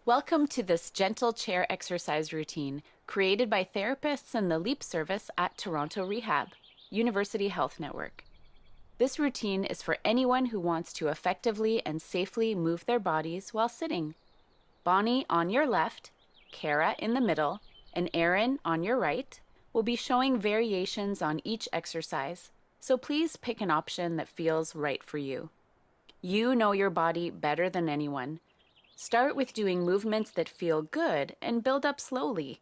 Welcome to this gentle chair exercise routine created by therapists in the LEAP service at Toronto Rehab, University Health Network. This routine is for anyone who wants to effectively and safely move their bodies while sitting. Bonnie on your left, Kara in the middle, and Erin on your right will be showing variations on each exercise, so please pick an option that feels right for you. You know your body better than anyone. Start with doing movements that feel good and build up slowly.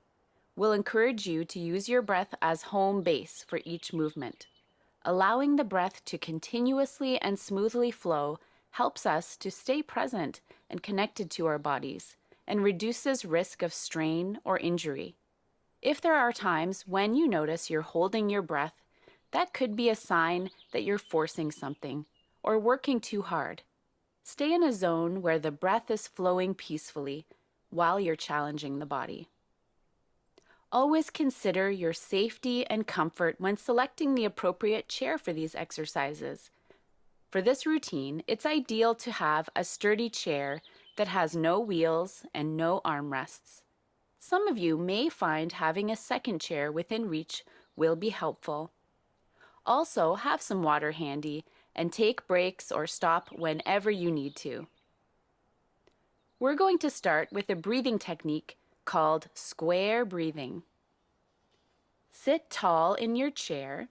We'll encourage you to use your breath as home base for each movement. Allowing the breath to continuously and smoothly flow helps us to stay present and connected to our bodies and reduces risk of strain or injury. If there are times when you notice you're holding your breath, that could be a sign that you're forcing something or working too hard. Stay in a zone where the breath is flowing peacefully while you're challenging the body. Always consider your safety and comfort when selecting the appropriate chair for these exercises. For this routine, it's ideal to have a sturdy chair that has no wheels and no armrests. Some of you may find having a second chair within reach will be helpful. Also, have some water handy and take breaks or stop whenever you need to. We're going to start with a breathing technique called square breathing. Sit tall in your chair.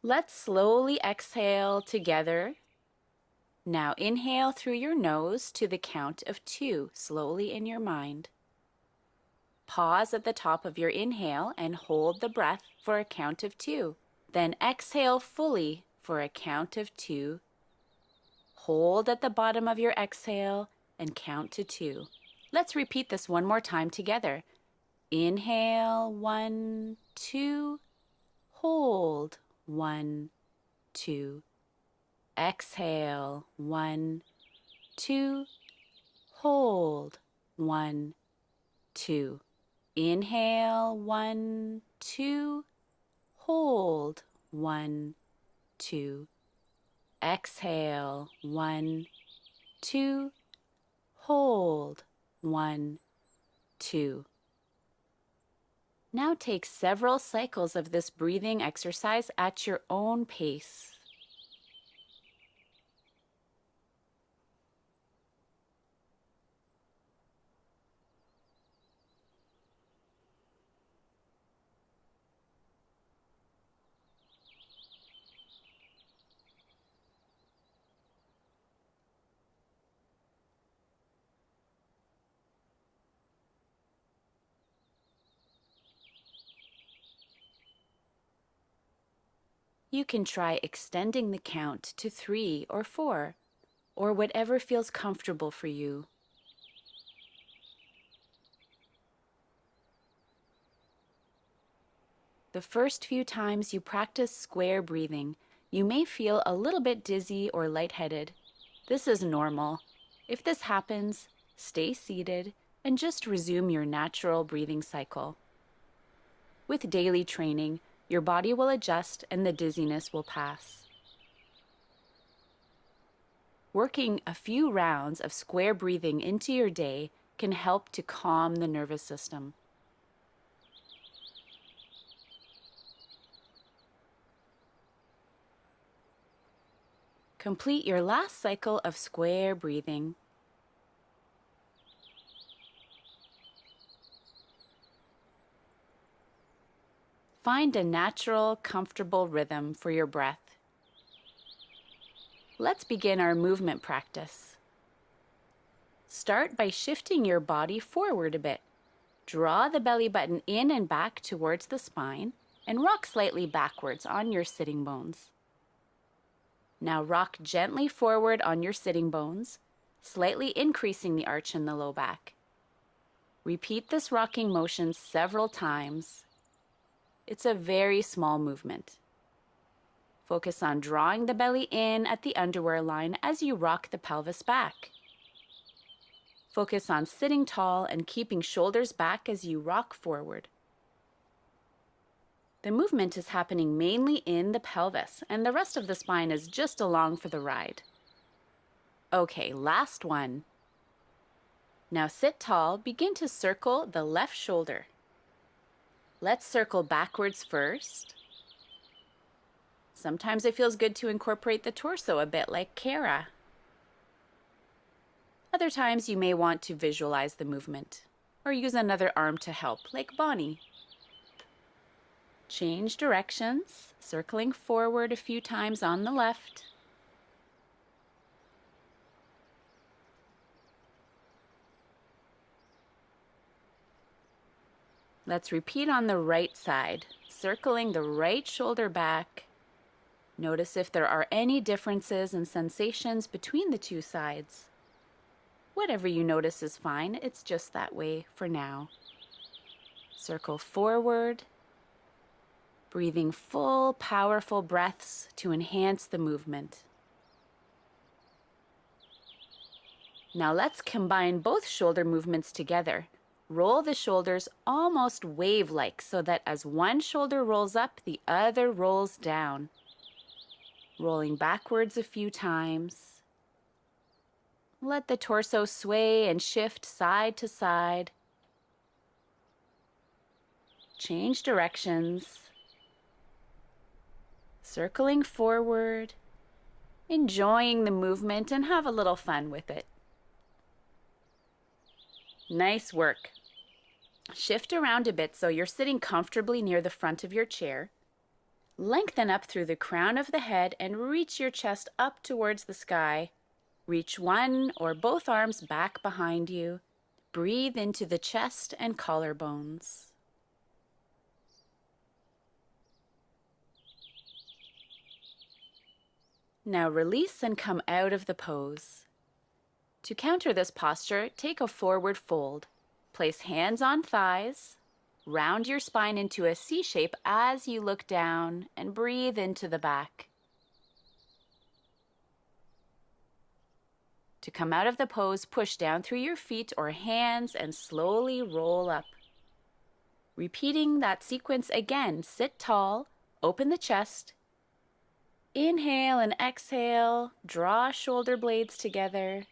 Let's slowly exhale together. Now inhale through your nose to the count of 2, slowly in your mind. Pause at the top of your inhale and hold the breath for a count of 2. Then exhale fully for a count of 2. Hold at the bottom of your exhale and count to 2. Let's repeat this one more time together. Inhale, 1, 2. Hold, 1, 2. Exhale, 1, 2. Hold, 1, 2. Inhale, 1, 2. Hold, 1, 2. Exhale, 1, 2. Hold, 1, 2. Now take several cycles of this breathing exercise at your own pace. You can try extending the count to 3 or 4, or whatever feels comfortable for you. The first few times you practice square breathing, you may feel a little bit dizzy or lightheaded. This is normal. If this happens, stay seated and just resume your natural breathing cycle. With daily training, your body will adjust and the dizziness will pass. Working a few rounds of square breathing into your day can help to calm the nervous system. Complete your last cycle of square breathing. Find a natural, comfortable rhythm for your breath. Let's begin our movement practice. Start by shifting your body forward a bit. Draw the belly button in and back towards the spine and rock slightly backwards on your sitting bones. Now rock gently forward on your sitting bones, slightly increasing the arch in the low back. Repeat this rocking motion several times. It's a very small movement. Focus on drawing the belly in at the underwear line as you rock the pelvis back. Focus on sitting tall and keeping shoulders back as you rock forward. The movement is happening mainly in the pelvis, and the rest of the spine is just along for the ride. Okay, last one. Now sit tall, begin to circle the left shoulder. Let's circle backwards first. Sometimes it feels good to incorporate the torso a bit like Kara. Other times you may want to visualize the movement or use another arm to help, like Bonnie. Change directions, circling forward a few times on the left. Let's repeat on the right side, circling the right shoulder back. Notice if there are any differences and sensations between the two sides. Whatever you notice is fine, it's just that way for now. Circle forward, breathing full, powerful breaths to enhance the movement. Now let's combine both shoulder movements together. Roll the shoulders almost wave-like so that as one shoulder rolls up, the other rolls down. Rolling backwards a few times. Let the torso sway and shift side to side. Change directions. Circling forward, enjoying the movement, and have a little fun with it. Nice work. Shift around a bit so you're sitting comfortably near the front of your chair. Lengthen up through the crown of the head and reach your chest up towards the sky. Reach one or both arms back behind you. Breathe into the chest and collarbones. Now release and come out of the pose. To counter this posture, take a forward fold. Place hands on thighs. Round your spine into a C shape as you look down and breathe into the back. To come out of the pose, push down through your feet or hands and slowly roll up. Repeating that sequence again, sit tall, open the chest. Inhale and exhale, draw shoulder blades together.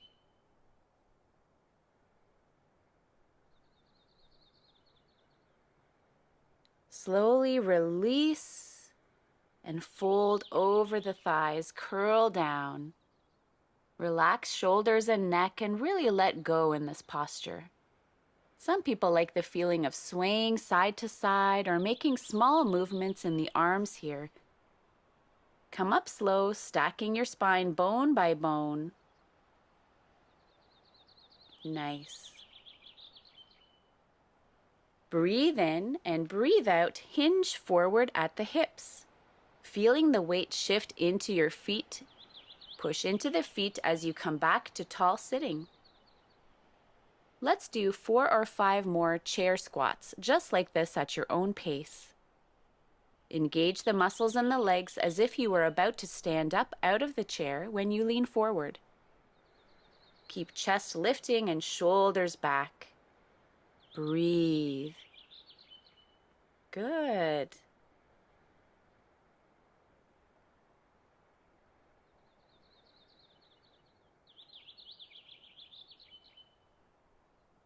Slowly release and fold over the thighs, curl down. Relax shoulders and neck and really let go in this posture. Some people like the feeling of swaying side to side or making small movements in the arms here. Come up slow, stacking your spine bone by bone. Nice. Breathe in and breathe out, hinge forward at the hips. Feeling the weight shift into your feet. Push into the feet as you come back to tall sitting. Let's do 4 or 5 more chair squats, just like this at your own pace. Engage the muscles in the legs as if you were about to stand up out of the chair when you lean forward. Keep chest lifting and shoulders back. Breathe. Good.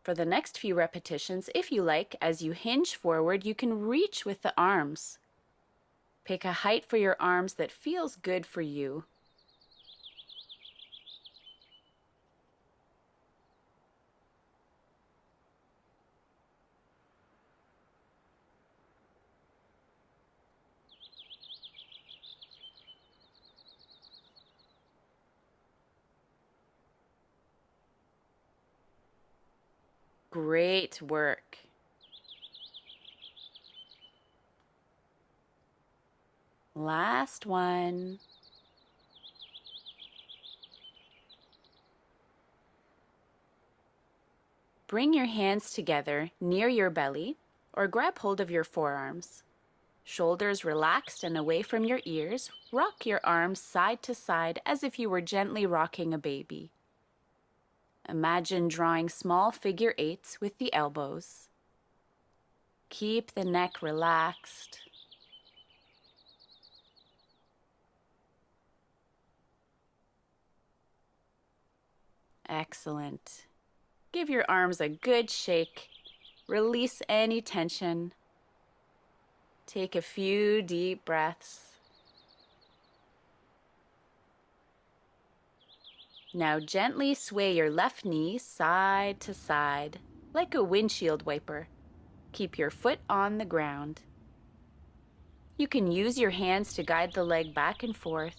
For the next few repetitions, if you like, as you hinge forward, you can reach with the arms. Pick a height for your arms that feels good for you. Great work. Last one. Bring your hands together near your belly or grab hold of your forearms. Shoulders relaxed and away from your ears. Rock your arms side to side as if you were gently rocking a baby. Imagine drawing small figure 8s with the elbows. Keep the neck relaxed. Excellent. Give your arms a good shake. Release any tension. Take a few deep breaths. Now gently sway your left knee side to side, like a windshield wiper. Keep your foot on the ground. You can use your hands to guide the leg back and forth.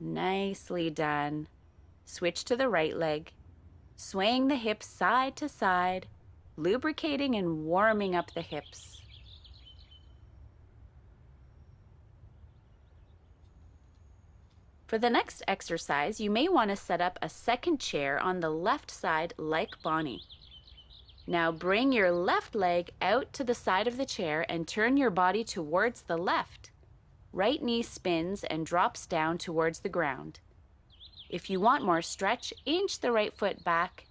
Nicely done. Switch to the right leg, swaying the hips side to side, lubricating and warming up the hips. For the next exercise, you may want to set up a second chair on the left side like Bonnie. Now bring your left leg out to the side of the chair and turn your body towards the left. Right knee spins and drops down towards the ground. If you want more stretch, inch the right foot back.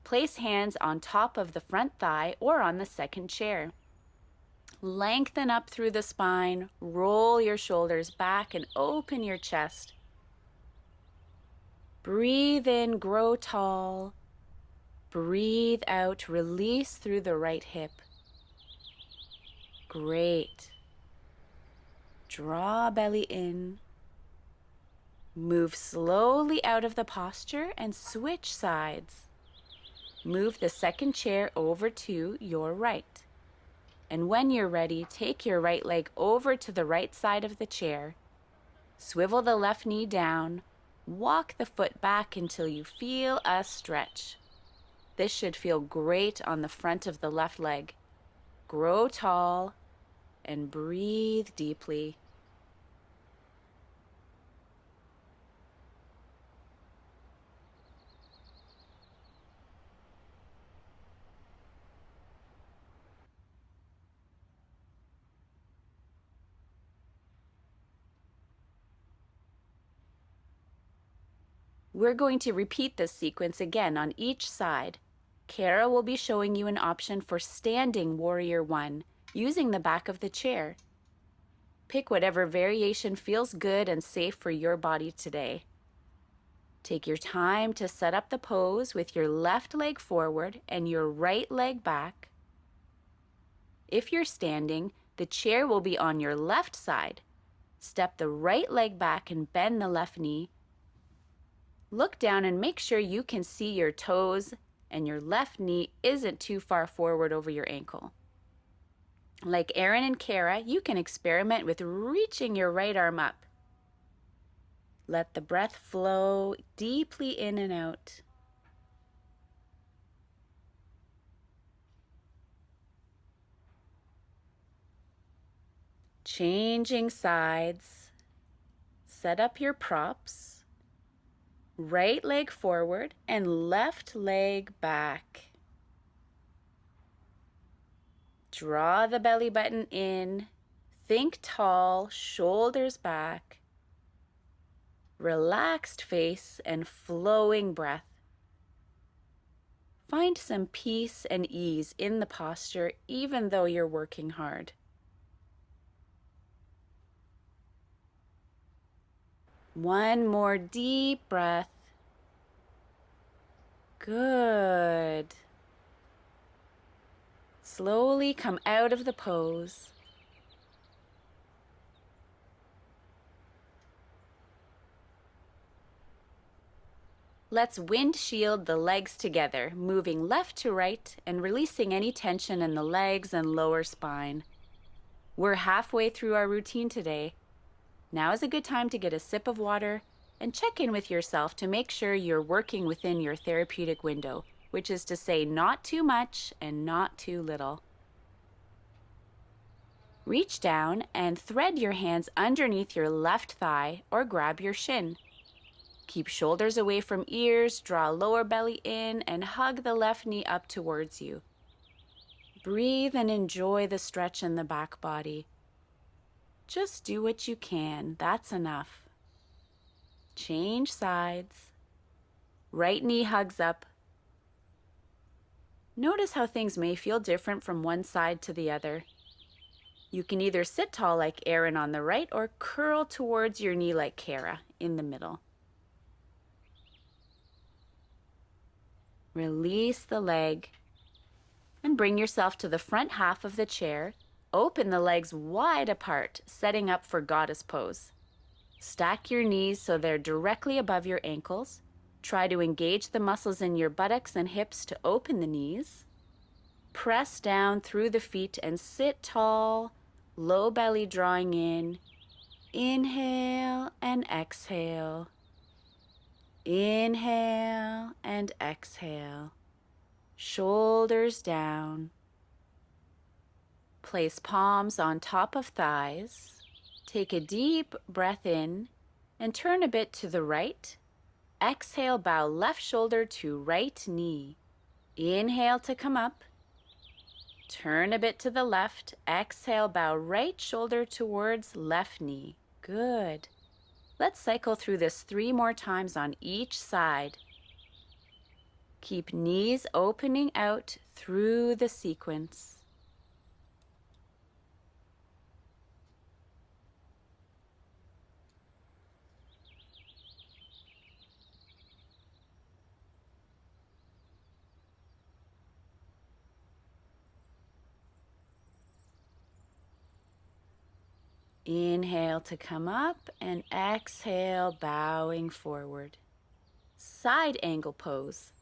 Place hands on top of the front thigh or on the second chair. Lengthen up through the spine, roll your shoulders back and open your chest. Breathe in, grow tall. Breathe out, release through the right hip. Great. Draw belly in. Move slowly out of the posture and switch sides. Move the second chair over to your right. And when you're ready, take your right leg over to the right side of the chair. Swivel the left knee down. Walk the foot back until you feel a stretch. This should feel great on the front of the left leg. Grow tall and breathe deeply. We're going to repeat this sequence again on each side. Kara will be showing you an option for standing Warrior 1 using the back of the chair. Pick whatever variation feels good and safe for your body today. Take your time to set up the pose with your left leg forward and your right leg back. If you're standing, the chair will be on your left side. Step the right leg back and bend the left knee. Look down and make sure you can see your toes and your left knee isn't too far forward over your ankle. Like Aaron and Kara, you can experiment with reaching your right arm up. Let the breath flow deeply in and out. Changing sides. Set up your props. Right leg forward and left leg back. Draw the belly button in. Think tall, shoulders back. Relaxed face and flowing breath. Find some peace and ease in the posture even though you're working hard. One more deep breath. Good. Slowly come out of the pose. Let's windshield the legs together, moving left to right and releasing any tension in the legs and lower spine. We're halfway through our routine today. Now is a good time to get a sip of water and check in with yourself to make sure you're working within your therapeutic window, which is to say not too much and not too little. Reach down and thread your hands underneath your left thigh or grab your shin. Keep shoulders away from ears, draw lower belly in, and hug the left knee up towards you. Breathe and enjoy the stretch in the back body. Just do what you can, that's enough. Change sides. Right knee hugs up. Notice how things may feel different from one side to the other. You can either sit tall like Aaron on the right or curl towards your knee like Kara in the middle. Release the leg and bring yourself to the front half of the chair. Open the legs wide apart, setting up for goddess pose. Stack your knees so they're directly above your ankles. Try to engage the muscles in your buttocks and hips to open the knees. Press down through the feet and sit tall, low belly drawing in. Inhale and exhale. Inhale and exhale. Shoulders down. Place palms on top of thighs. Take a deep breath in and turn a bit to the right. Exhale, bow left shoulder to right knee. Inhale to come up. Turn a bit to the left. Exhale, bow right shoulder towards left knee. Good. Let's cycle through this 3 more times on each side. Keep knees opening out through the sequence. Inhale to come up and exhale, bowing forward. Side angle pose.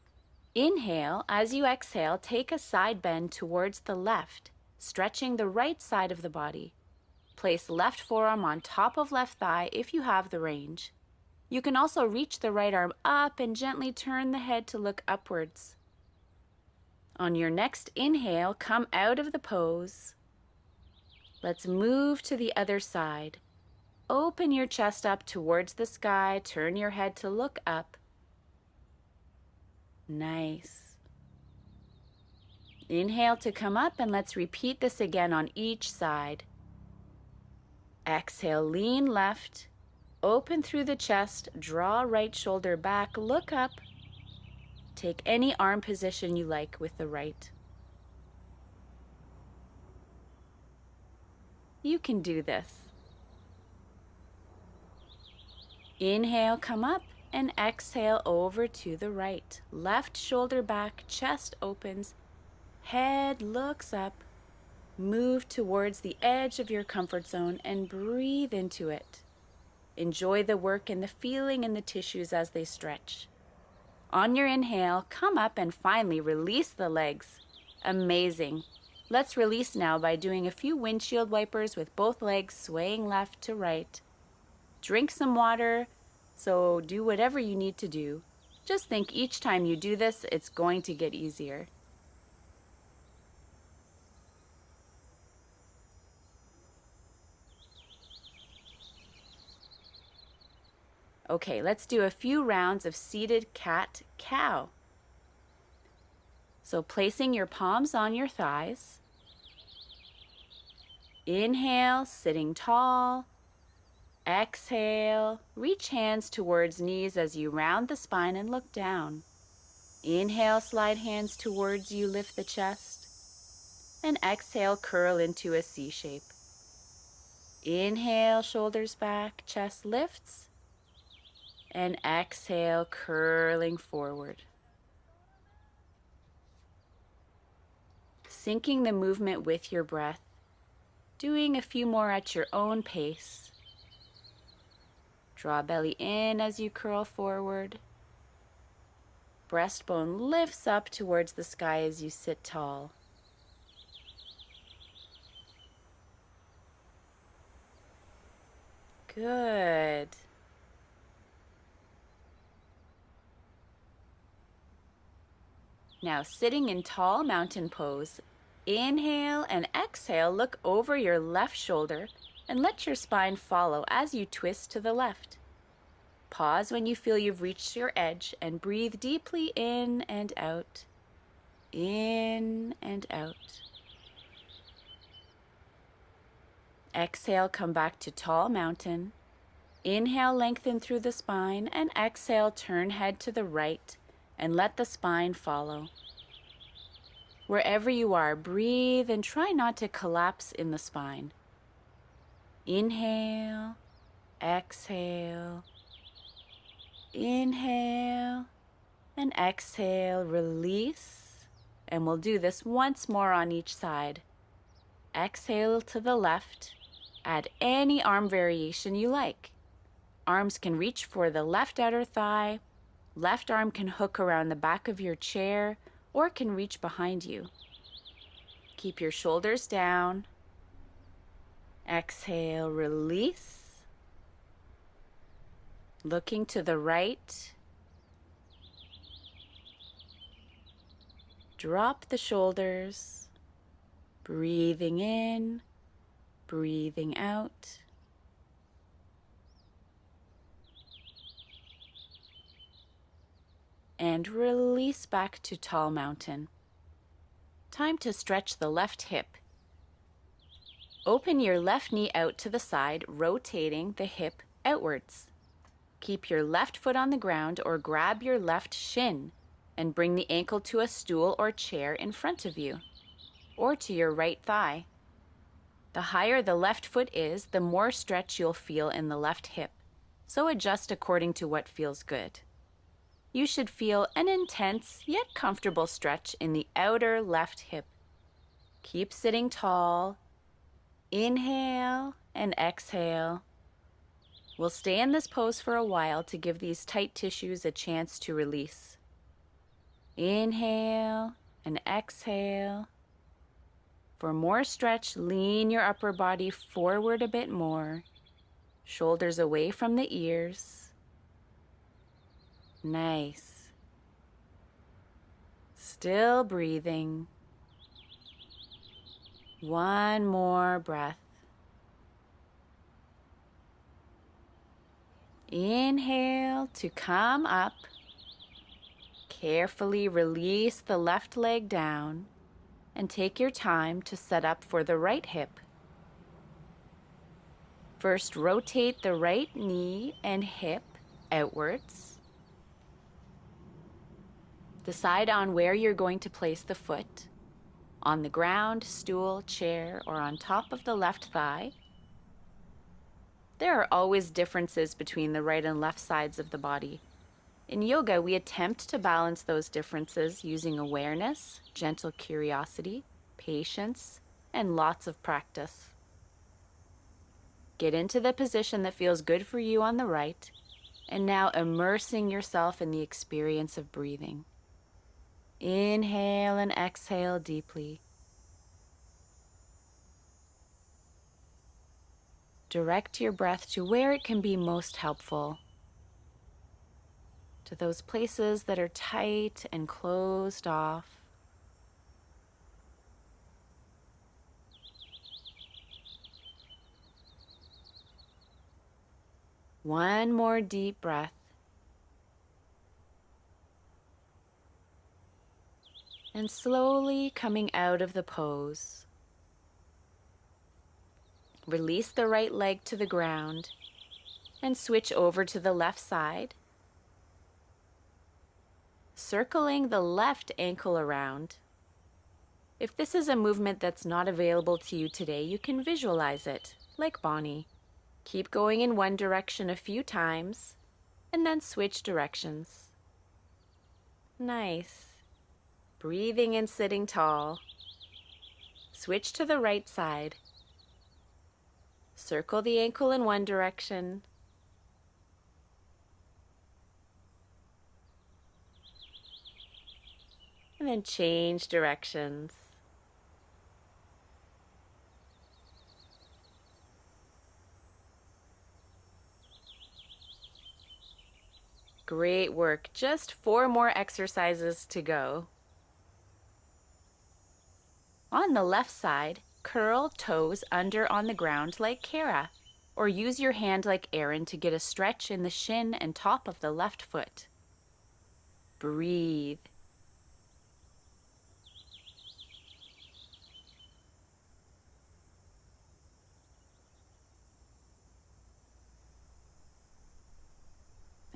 Inhale, as you exhale, take a side bend towards the left, stretching the right side of the body. Place left forearm on top of left thigh if you have the range. You can also reach the right arm up and gently turn the head to look upwards. On your next inhale, come out of the pose. Let's move to the other side. Open your chest up towards the sky. Turn your head to look up. Nice. Inhale to come up, and let's repeat this again on each side. Exhale, lean left. Open through the chest. Draw right shoulder back. Look up. Take any arm position you like with the right. You can do this. Inhale, come up, and exhale over to the right. Left shoulder back, chest opens, head looks up. Move towards the edge of your comfort zone and breathe into it. Enjoy the work and the feeling in the tissues as they stretch. On your inhale, come up and finally release the legs. Amazing. Let's release now by doing a few windshield wipers with both legs swaying left to right. Drink some water, so do whatever you need to do. Just think each time you do this, it's going to get easier. Okay, let's do a few rounds of seated cat-cow. So placing your palms on your thighs. Inhale, sitting tall. Exhale, reach hands towards knees as you round the spine and look down. Inhale, slide hands towards you, lift the chest. And exhale, curl into a C shape. Inhale, shoulders back, chest lifts. And exhale, curling forward. Syncing the movement with your breath, doing a few more at your own pace. Draw belly in as you curl forward. Breastbone lifts up towards the sky as you sit tall. Good. Now sitting in tall mountain pose, inhale and exhale, look over your left shoulder and let your spine follow as you twist to the left. Pause when you feel you've reached your edge and breathe deeply in and out. In and out. Exhale, come back to tall mountain. Inhale, lengthen through the spine, and exhale, turn head to the right and let the spine follow. Wherever you are, breathe and try not to collapse in the spine. Inhale, exhale, inhale, And exhale, release. And we'll do this once more on each side. Exhale to the left. Add any arm variation you like. Arms can reach for the left outer thigh. Left arm can hook around the back of your chair or can reach behind you. Keep your shoulders down. Exhale, release. Looking to the right. Drop the shoulders. Breathing in, breathing out. And release back to tall mountain. Time to stretch the left hip. Open your left knee out to the side, rotating the hip outwards. Keep your left foot on the ground or grab your left shin and bring the ankle to a stool or chair in front of you, or to your right thigh. The higher the left foot is, the more stretch you'll feel in the left hip, so adjust according to what feels good. You should feel an intense yet comfortable stretch in the outer left hip. Keep sitting tall. Inhale and exhale. We'll stay in this pose for a while to give these tight tissues a chance to release. Inhale and exhale. For more stretch, lean your upper body forward a bit more. Shoulders away from the ears. Nice. Still breathing. One more breath. Inhale to come up. Carefully release the left leg down and take your time to set up for the right hip. First, rotate the right knee and hip outwards. Decide on where you're going to place the foot, on the ground, stool, chair, or on top of the left thigh. There are always differences between the right and left sides of the body. In yoga, we attempt to balance those differences using awareness, gentle curiosity, patience, and lots of practice. Get into the position that feels good for you on the right, and now immersing yourself in the experience of breathing. Inhale and exhale deeply. Direct your breath to where it can be most helpful, to those places that are tight and closed off. One more deep breath. And slowly coming out of the pose. Release the right leg to the ground and switch over to the left side. Circling the left ankle around. If this is a movement that's not available to you today, you can visualize it, like Bonnie. Keep going in one direction a few times, and then switch directions. Nice. Breathing and sitting tall. Switch to the right side. Circle the ankle in one direction. And then change directions. Great work. Just 4 more exercises to go. On the left side, curl toes under on the ground like Kara, or use your hand like Aaron to get a stretch in the shin and top of the left foot. Breathe.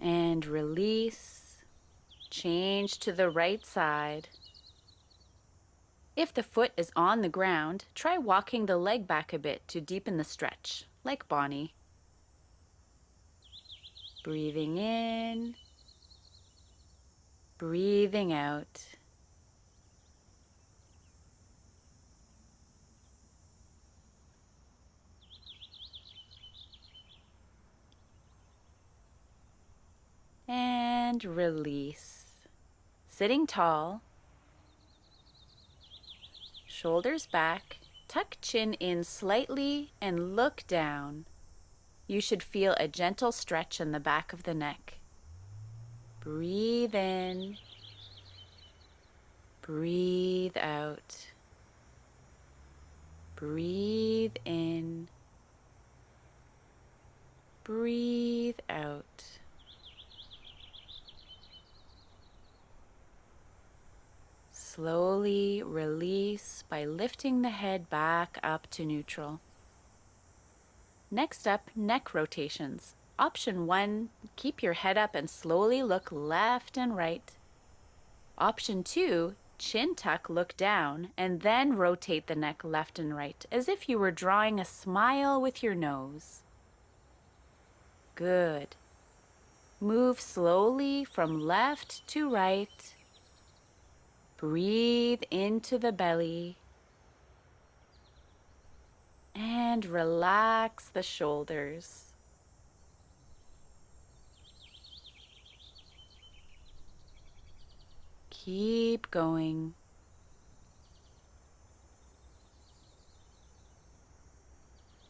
And release. Change to the right side. If the foot is on the ground, try walking the leg back a bit to deepen the stretch, like Bonnie. Breathing in breathing out. And release. Sitting tall, shoulders back, tuck chin in slightly and look down. You should feel a gentle stretch in the back of the neck. Breathe in, breathe out. Breathe in, breathe out. Slowly release by lifting the head back up to neutral. Next up, neck rotations. Option 1, keep your head up and slowly look left and right. Option 2, chin tuck, look down, and then rotate the neck left and right, as if you were drawing a smile with your nose. Good. Move slowly from left to right. Breathe into the belly. And relax the shoulders. Keep going.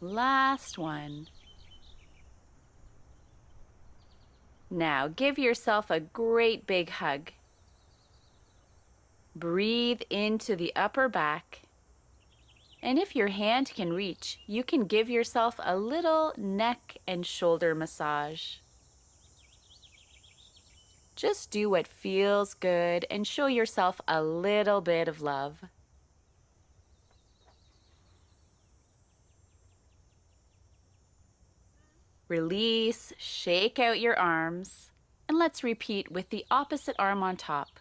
Last one. Now give yourself a great big hug. Breathe into the upper back. And if your hand can reach, you can give yourself a little neck and shoulder massage. Just do what feels good and show yourself a little bit of love. Release, shake out your arms, and let's repeat with the opposite arm on top.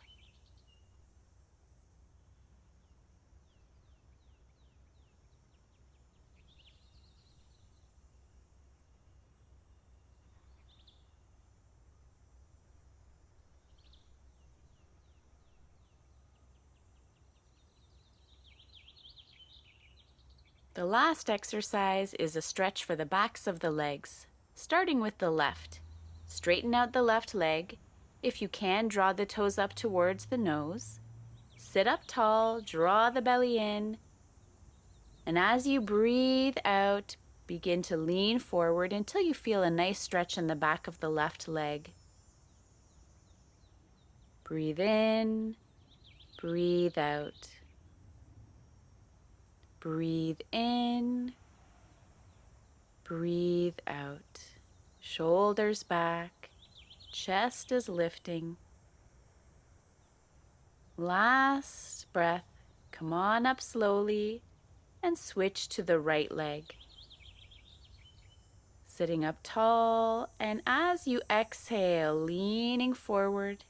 The last exercise is a stretch for the backs of the legs, starting with the left. Straighten out the left leg. If you can, draw the toes up towards the nose. Sit up tall, draw the belly in, and as you breathe out, begin to lean forward until you feel a nice stretch in the back of the left leg. Breathe in, breathe out. Breathe in, breathe out. Shoulders back, chest is lifting. Last breath, come on up slowly and switch to the right leg. Sitting up tall, and as you exhale, leaning forward,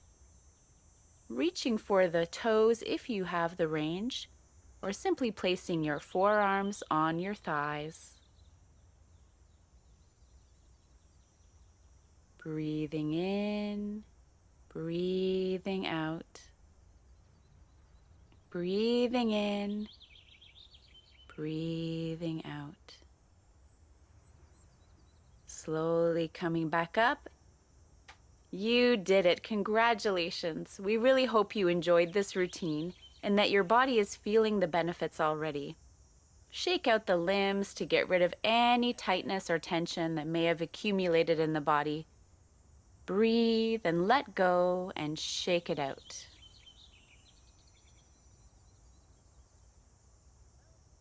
reaching for the toes if you have the range, or simply placing your forearms on your thighs. Breathing in, breathing out. Breathing in, breathing out. Slowly coming back up. You did it. Congratulations. We really hope you enjoyed this routine and that your body is feeling the benefits already. Shake out the limbs to get rid of any tightness or tension that may have accumulated in the body. Breathe and let go and shake it out.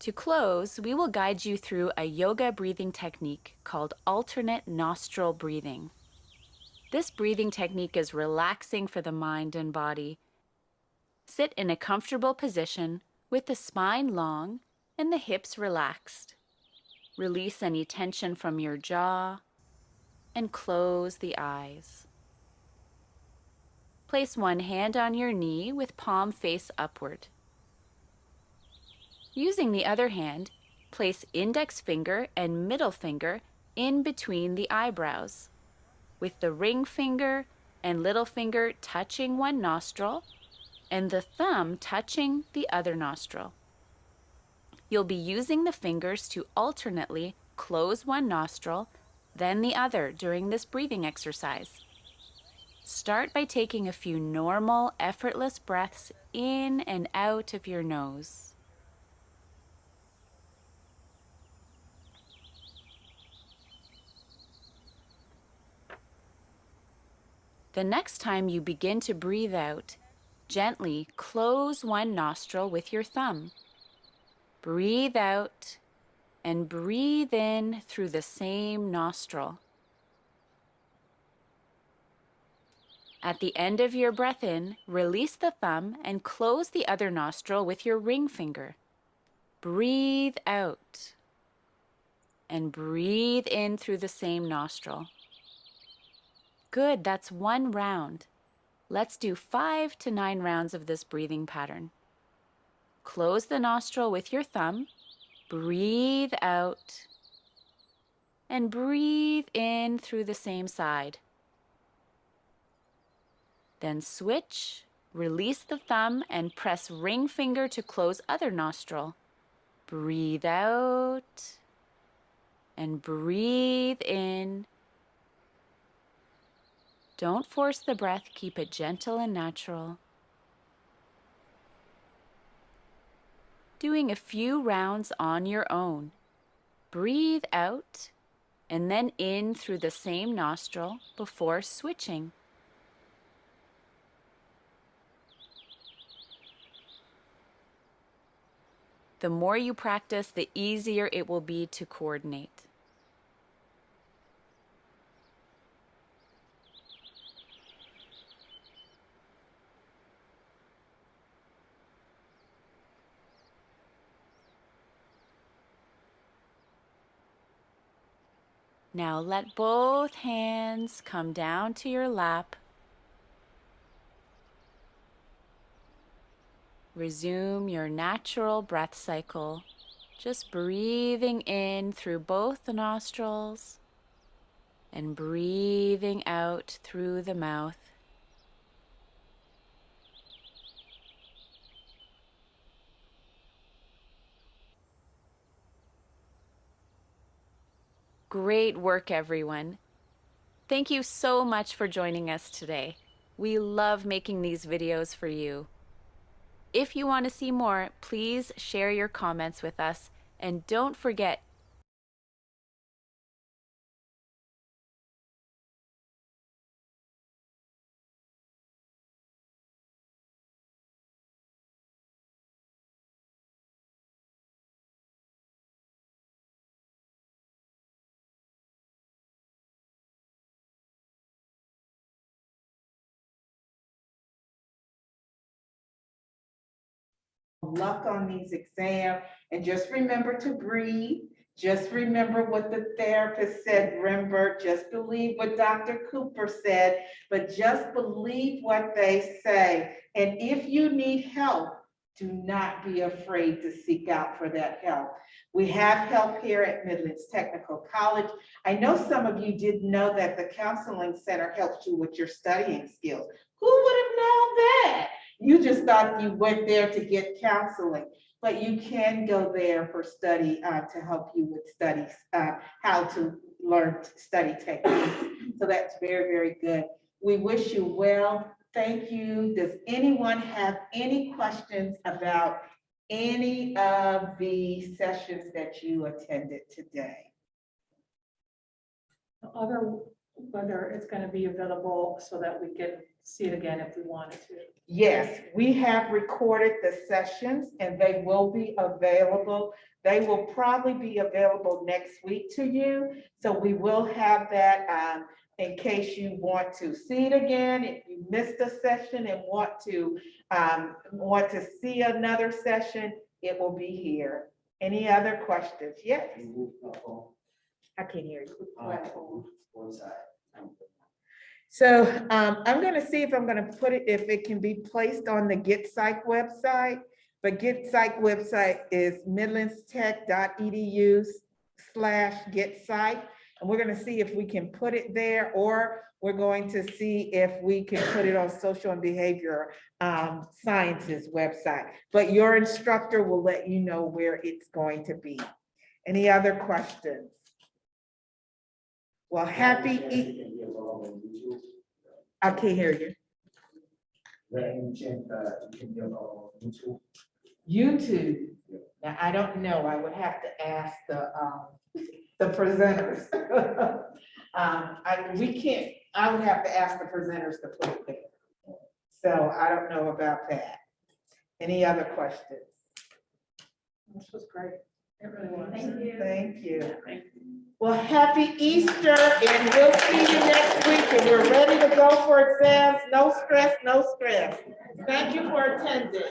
To close, we will guide you through a yoga breathing technique called alternate nostril breathing. This breathing technique is relaxing for the mind and body. Sit in a comfortable position with the spine long and the hips relaxed. Release any tension from your jaw and close the eyes. Place one hand on your knee with palm face upward. Using the other hand, place index finger and middle finger in between the eyebrows. With the ring finger, and little finger touching one nostril and the thumb touching the other nostril. You'll be using the fingers to alternately close one nostril, then the other during this breathing exercise. Start by taking a few normal, effortless breaths in and out of your nose. The next time you begin to breathe out, gently close one nostril with your thumb. Breathe out and breathe in through the same nostril. At the end of your breath in, release the thumb and close the other nostril with your ring finger. Breathe out and breathe in through the same nostril. Good, that's one round. Let's do 5 to 9 rounds of this breathing pattern. Close the nostril with your thumb, breathe out, and breathe in through the same side. Then switch, release the thumb, and press ring finger to close other nostril. Breathe out, and breathe in. Don't force the breath, keep it gentle and natural. Doing a few rounds on your own. Breathe out and then in through the same nostril before switching. The more you practice, the easier it will be to coordinate. Now let both hands come down to your lap. Resume your natural breath cycle, just breathing in through both the nostrils and breathing out through the mouth. Great work, everyone. Thank you so much for joining us today. We love making these videos for you. If you want to see more, please share your comments with us, and don't forget luck on these exams, and just remember to breathe. Just remember what the therapist said. Remember, just believe what Dr. Cooper said, but just believe what they say. And if you need help, do not be afraid to seek out for that help. We have help here at Midlands Technical College. I know some of you didn't know that the Counseling Center helps you with your studying skills. Who would have known that? You just thought you went there to get counseling, but you can go there for study to help you with studies, how to learn study techniques. So that's very, very good. We wish you well. Thank you. Does anyone have any questions about any of the sessions that you attended today? Whether it's going to be available so that we can see it again if we wanted to. Yes, we have recorded the sessions and they will be available. They will probably be available next week to you. So we will have that in case you want to see it again. If you missed a session and want to see another session, it will be here. Any other questions? Yes. I can't hear you. So I'm going to see if I'm going to put it, if it can be placed on the Get Psyched website. But Get Psyched website is midlandstech.edu/Get Psyched. And we're gonna see if we can put it there, or we're going to see if we can put it on social and behavior sciences website. But your instructor will let you know where it's going to be. Any other questions? Well, I can't hear you. YouTube. Now, I don't know. I would have to ask the presenters. I would have to ask the presenters to put it there. So I don't know about that. Any other questions? This was great. It really was. Thank you. Well, happy Easter, and we'll see you next week, and we're ready to go for exams. No stress, no stress. Thank you for attending.